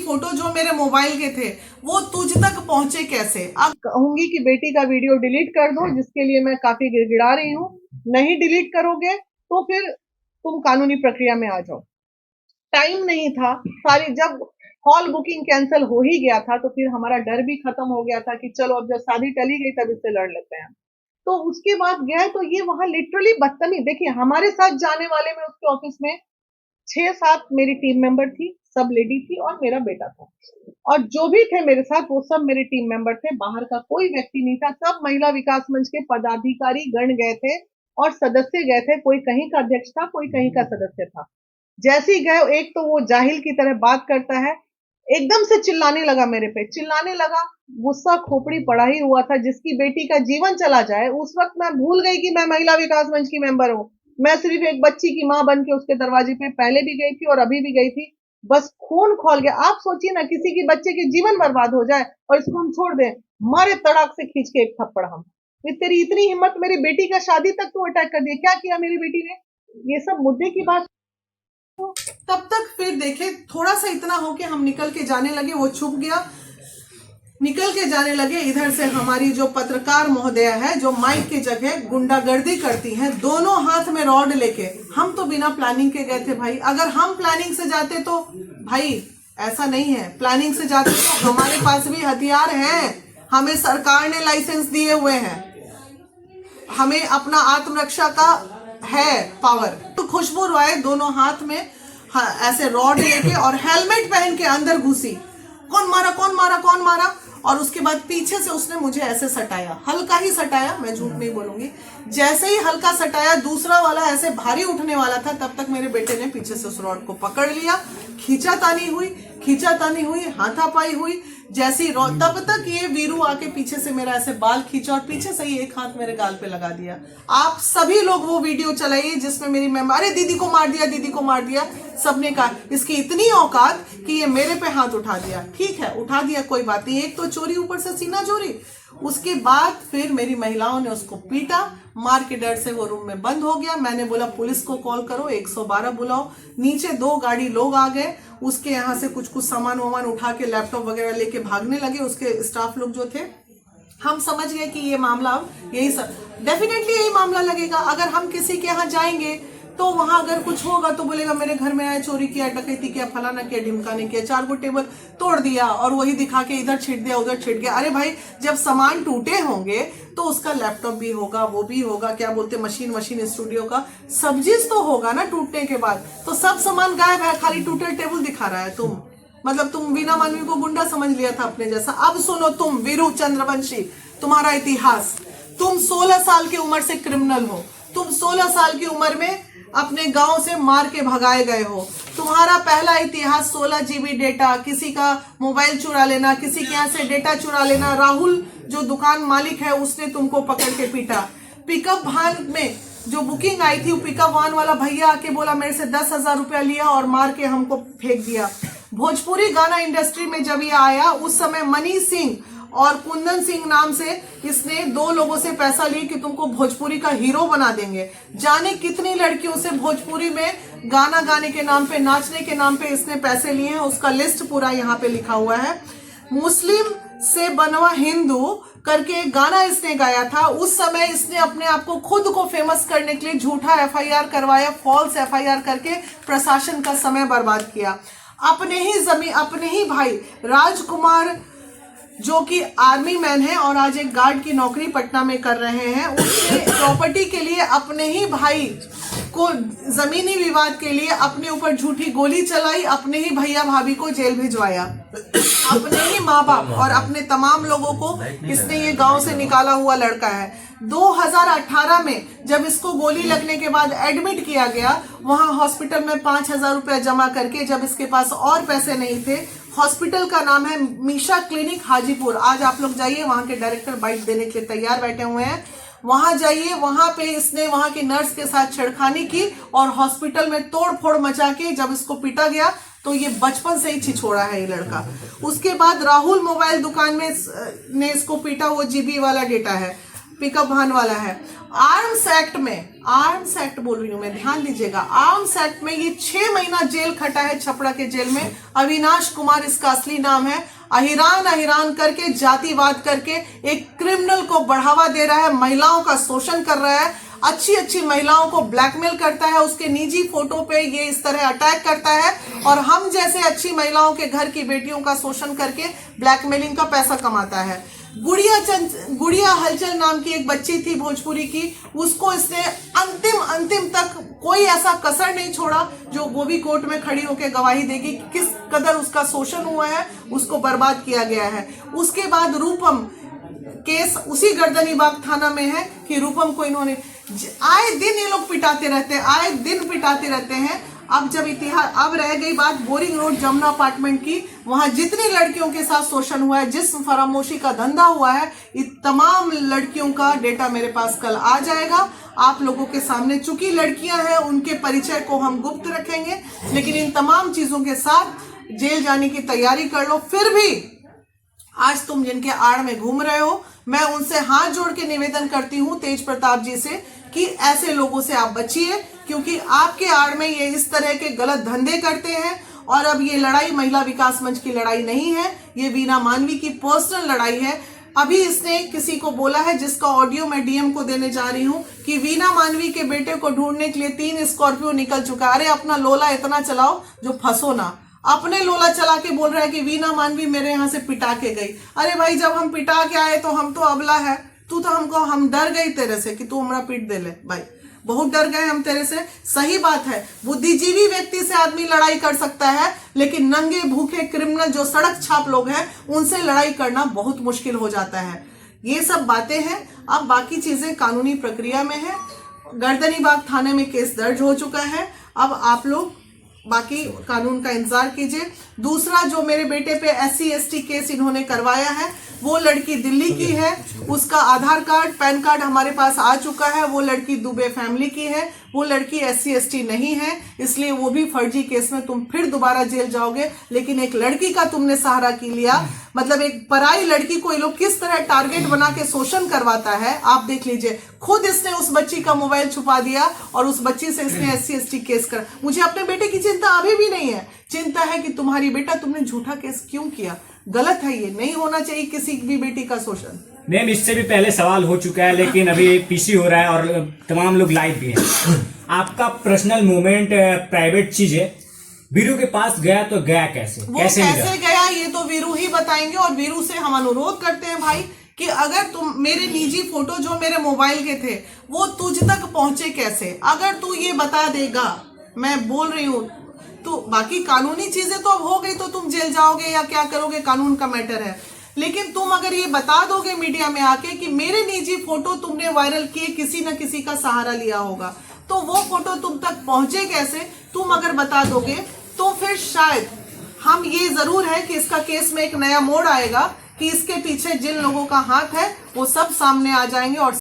Photo जो मेरे mobile के थे वो तुझ तक पहुंचे कैसे? अब कहूंगी कि बेटी का वीडियो डिलीट कर दो, जिसके लिए मैं काफी गिड़गिड़ा रही हूँ। नहीं डिलीट करोगे तो फिर तुम कानूनी प्रक्रिया में आ जाओ। टाइम नहीं था सारी, जब हॉल बुकिंग कैंसिल हो ही गया था तो फिर हमारा डर भी खत्म हो गया था कि चलो अब जब शादी टली गई तब इससे लड़ लेते हैं। तो उसके बाद गए तो ये वहां लिटरली बदतमीज, देखिए हमारे साथ जाने वाले में उसके ऑफिस में 6-7 मेरी टीम मेंबर थी, सब लेडी थी और मेरा बेटा था। और जो भी थे मेरे साथ वो सब मेरे टीम मेंबर थे, बाहर का कोई व्यक्ति नहीं था। सब महिला विकास मंच के पदाधिकारी गण गए थे और सदस्य गए थे। कोई कहीं का अध्यक्ष था, कोई कहीं का सदस्य था। जैसे ही गए, एक तो वो जाहिल की तरह बात करता है, एकदम से चिल्लाने लगा मेरे पे, चिल्लाने लगा। गुस्सा खोपड़ी पड़ा ही हुआ था। जिसकी बेटी का जीवन चला जाए, उस वक्त मैं भूल गई कि मैं महिला विकास मंच की मेंबर हूँ। मैं सिर्फ एक बच्ची की माँ बन के उसके दरवाजे पे पहले भी गई थी और अभी भी गई थी। बस खून खौल गया। आप सोचिए ना, किसी की बच्चे के जीवन बर्बाद हो जाए और इसको हम छोड़ दें, मारे तड़ाक से खींच के एक थप्पड़ हम। तेरी इतनी हिम्मत, मेरी बेटी का शादी तक तू अटैक कर दिया, क्या किया मेरी बेटी ने? ये सब मुद्दे की बात। तब तक फिर देखे थोड़ा सा इतना हो कि हम निकल के जाने लगे, वो छुप गया। निकल के जाने लगे। इधर से हमारी जो पत्रकार महोदया है, जो माइक की जगह गुंडागर्दी करती हैं, दोनों हाथ में रॉड लेके। हम तो बिना प्लानिंग के गए थे भाई। अगर हम प्लानिंग से जाते तो भाई ऐसा नहीं है, प्लानिंग से जाते तो हमारे पास भी हथियार हैं। हमें सरकार ने लाइसेंस दिए हुए हैं, हमें अपना आत्मरक्षा का है पावर। तो खुशबू रॉय दोनों हाथ में ऐसे रॉड लेके और हेलमेट पहन के अंदर घुसी। कौन मारा, कौन मारा, कौन मारा? और उसके बाद पीछे से उसने मुझे ऐसे सटाया, हल्का ही सटाया, मैं झूठ नहीं बोलूंगी। जैसे ही हल्का सटाया, दूसरा वाला ऐसे भारी उठने वाला था, तब तक मेरे बेटे ने पीछे से उस रॉड को पकड़ लिया। खींचातानी हुई, हाथापाई हुई। जैसी तब तक ये वीरू आके पीछे से मेरा ऐसे बाल खींचा और पीछे से ही एक हाथ मेरे गाल पे लगा दिया। आप सभी लोग वो वीडियो चलाइए जिसमें मेरी मेंबर, अरे दीदी को मार दिया, दीदी को मार दिया। सबने कहा इसकी इतनी औकात कि ये मेरे पे हाथ उठा दिया। ठीक है, उठा दिया, कोई बात नहीं। एक तो चोरी, ऊपर से सीना चोरी। उसके बाद फिर मेरी महिलाओं ने उसको पीटा। मार के डर से वो रूम में बंद हो गया। मैंने बोला पुलिस को कॉल करो, 112 बुलाओ। नीचे 2 गाड़ी लोग आ गए, उसके यहाँ से कुछ सामान वामान उठा के लैपटॉप वगैरह लेके भागने लगे उसके स्टाफ लोग जो थे। हम समझ गए कि ये मामला अब यही डेफिनेटली यही मामला लगेगा। अगर हम किसी के यहाँ जाएंगे तो वहां अगर कुछ होगा तो बोलेगा मेरे घर में आए, चोरी किया, डकैती किया, फलाना किया, ढिमकाने किया, 4 टेबल तोड़ दिया और वही दिखा के इधर छिट दिया, उधर छिट गया। अरे भाई, जब सामान टूटे होंगे तो उसका लैपटॉप भी होगा, वो भी होगा, क्या बोलते, मशीन स्टूडियो का सब चीज तो होगा ना टूटने के बाद। तो सब सामान गायब है, खाली टूटे टेबल दिखा रहा है। तुम मतलब तुम वीना मानवी को गुंडा समझ लिया था अपने जैसा। अब सुनो तुम वीरू चंद्रवंशी, तुम्हारा इतिहास। तुम 16 साल की उम्र से क्रिमिनल हो। तुम 16 साल की उम्र में अपने गांव से मार के भगाए गए हो। तुम्हारा पहला इतिहास 16 GB डेटा, किसी का मोबाइल चुरा लेना, किसी के यहाँ से डेटा चुरा लेना। राहुल जो दुकान मालिक है उसने तुमको पकड़ के पीटा। पिकअप वैन में जो बुकिंग आई थी, पिकअप वैन वाला भैया आके बोला मेरे से 10,000 रुपया लिया और मार के हमको फेंक दिया। भोजपुरी गाना इंडस्ट्री में जब ये आया, उस समय मनी सिंह और कुंदन सिंह नाम से इसने 2 लोगों से पैसा लिए कि तुमको भोजपुरी का हीरो बना देंगे। जाने कितनी लड़कियों से भोजपुरी में गाना गाने के नाम पे, नाचने के नाम पे इसने पैसे लिए हैं। उसका लिस्ट पूरा यहाँ पे लिखा हुआ है। मुस्लिम से बनवा हिंदू करके गाना इसने गाया था। उस समय इसने अपने आप को खुद को फेमस करने के लिए झूठा FIR करवाया, फॉल्स FIR करके प्रशासन का समय बर्बाद किया। अपने ही जमीन, अपने ही भाई राजकुमार जो कि आर्मी मैन है और आज एक गार्ड की नौकरी पटना में कर रहे हैं, उसने प्रॉपर्टी के लिए अपने ही भाई को जमीनी विवाद के लिए अपने ऊपर झूठी गोली चलाई, अपने ही भैया भाभी को जेल भिजवाया, अपने ही माँ बाप और अपने तमाम लोगों को इसने ये गांव से निकाला हुआ लड़का है। 2018 में जब इसको गोली लगने के बाद एडमिट किया गया, वहां हॉस्पिटल में 5,000 रुपया जमा करके, जब इसके पास और पैसे नहीं थे, हॉस्पिटल का नाम है मीशा क्लिनिक हाजीपुर। आज आप लोग जाइए, वहां के डायरेक्टर बाइट देने के लिए तैयार बैठे हुए हैं। वहां जाइए, वहां पे इसने वहां की नर्स के साथ छेड़खानी की और हॉस्पिटल में तोड़ फोड़ मचा के जब इसको पीटा गया तो ये बचपन से ही छिछोड़ा है ये लड़का। उसके बाद राहुल मोबाइल दुकान में ने इसको पीटा, वो GB वाला डेटा है। पिकअप वाहन वाला है। आर्म्स एक्ट बोल रही हूं मैं, ध्यान दीजिएगा, आर्म्स एक्ट में ये 6 महीना जेल खटा है छपरा के जेल में। अविनाश कुमार इसका असली नाम है। अहिरान करके, जातिवाद करके एक क्रिमिनल को बढ़ावा दे रहा है, महिलाओं का शोषण कर रहा है, अच्छी महिलाओं को ब्लैकमेल करता है, उसके निजी फोटो पे ये इस तरह अटैक करता है और हम जैसे अच्छी महिलाओं के घर की बेटियों का शोषण करके ब्लैकमेलिंग का पैसा कमाता है। गुड़िया हलचल नाम की एक बच्ची थी भोजपुरी की, उसको इसने अंतिम तक कोई ऐसा कसर नहीं छोड़ा जो वो भी कोर्ट में खड़ी होकर गवाही देगी कि किस कदर उसका शोषण हुआ है, उसको बर्बाद किया गया है। उसके बाद रूपम केस उसी गर्दनीबाग थाना में है कि रूपम को इन्होंने आए दिन ये लोग पिटाते रहते हैं। अब जब अब रह गई बात बोरिंग रोड जमुना अपार्टमेंट की, वहां जितनी लड़कियों के साथ शोषण हुआ है, जिस फरामोशी का धंधा हुआ है, ये तमाम लड़कियों का डेटा मेरे पास कल आ जाएगा आप लोगों के सामने। चूंकि लड़कियां हैं उनके परिचय को हम गुप्त रखेंगे, लेकिन इन तमाम चीजों के साथ जेल जाने की तैयारी कर लो। फिर भी आज तुम जिनके आड़ में घूम रहे हो, मैं उनसे हाथ जोड़ के निवेदन करती हूँ तेज प्रताप जी से कि ऐसे लोगों से आप बचिए, क्योंकि आपके आड़ में ये इस तरह के गलत धंधे करते हैं। और अब ये लड़ाई महिला विकास मंच की लड़ाई नहीं है, ये वीना मानवी की पर्सनल लड़ाई है। अभी इसने किसी को बोला है, जिसका ऑडियो मैं डीएम को देने जा रही हूँ, कि वीना मानवी के बेटे को ढूंढने के लिए 3 स्कॉर्पियो निकल चुका। अरे अपना लोला इतना चलाओ जो फंसो ना। अपने लोला चला के बोल रहा है कि वीना मानवी मेरे यहाँ से पिटा के गई। अरे भाई, जब हम पिटा के आए तो हम तो अबला है, तू तो हम डर गई तेरे से कि तू हमारा पीट दे ले। भाई बहुत डर गए हम तेरे से। सही बात है, बुद्धिजीवी व्यक्ति से आदमी लड़ाई कर सकता है, लेकिन नंगे भूखे क्रिमिनल जो सड़क छाप लोग हैं उनसे लड़ाई करना बहुत मुश्किल हो जाता है। ये सब बातें हैं। अब बाकी चीजें कानूनी प्रक्रिया में है। गर्दनीबाग थाने में केस दर्ज हो चुका है। अब आप लोग बाकी कानून का इंतजार कीजिए। दूसरा, जो मेरे बेटे पे SC ST केस इन्होंने करवाया है, वो लड़की दिल्ली की है, उसका आधार कार्ड पैन कार्ड हमारे पास आ चुका है। वो लड़की दुबे फैमिली की है, वो लड़की SC ST नहीं है, इसलिए वो भी फर्जी केस में तुम फिर दोबारा जेल जाओगे। लेकिन एक लड़की का तुमने सहारा की लिया, मतलब एक पराई लड़की को ये लोग किस तरह टारगेट बना के शोषण करवाता है आप देख लीजिए। खुद इसने उस बच्ची का मोबाइल छुपा दिया और उस बच्ची से इसने SC ST केस कर। मुझे अपने बेटे की चिंता अभी भी नहीं है, चिंता है कि तुम्हारी बेटा तुमने झूठा केस क्यों किया। गलत है, ये नहीं होना चाहिए किसी भी बेटी का शोषण। मैम, इससे भी पहले सवाल हो चुका है, लेकिन अभी PC हो रहा है और तमाम लोग लाइव भी हैं। आपका पर्सनल मूवमेंट प्राइवेट चीज है, वीरू के पास गया तो गया कैसे? वो कैसे गया ये तो वीरू ही बताएंगे। और वीरू से हम अनुरोध करते हैं भाई कि अगर तुम मेरे निजी फोटो जो मेरे मोबाइल के थे वो तुझ तक पहुंचे कैसे, अगर तू ये बता देगा, मैं बोल रही हूँ, तो बाकी कानूनी चीजें तो अब हो गई, तो तुम जेल जाओगे या क्या करोगे कानून का मैटर है। लेकिन तुम अगर ये बता दोगे मीडिया में आके कि मेरे निजी फोटो तुमने वायरल किए, किसी न किसी का सहारा लिया होगा, तो वो फोटो तुम तक पहुंचे कैसे, तुम अगर बता दोगे तो फिर शायद हम, ये जरूर है कि इसका केस में एक नया मोड़ आएगा कि इसके पीछे जिन लोगों का हाथ है वो सब सामने आ जाएंगे और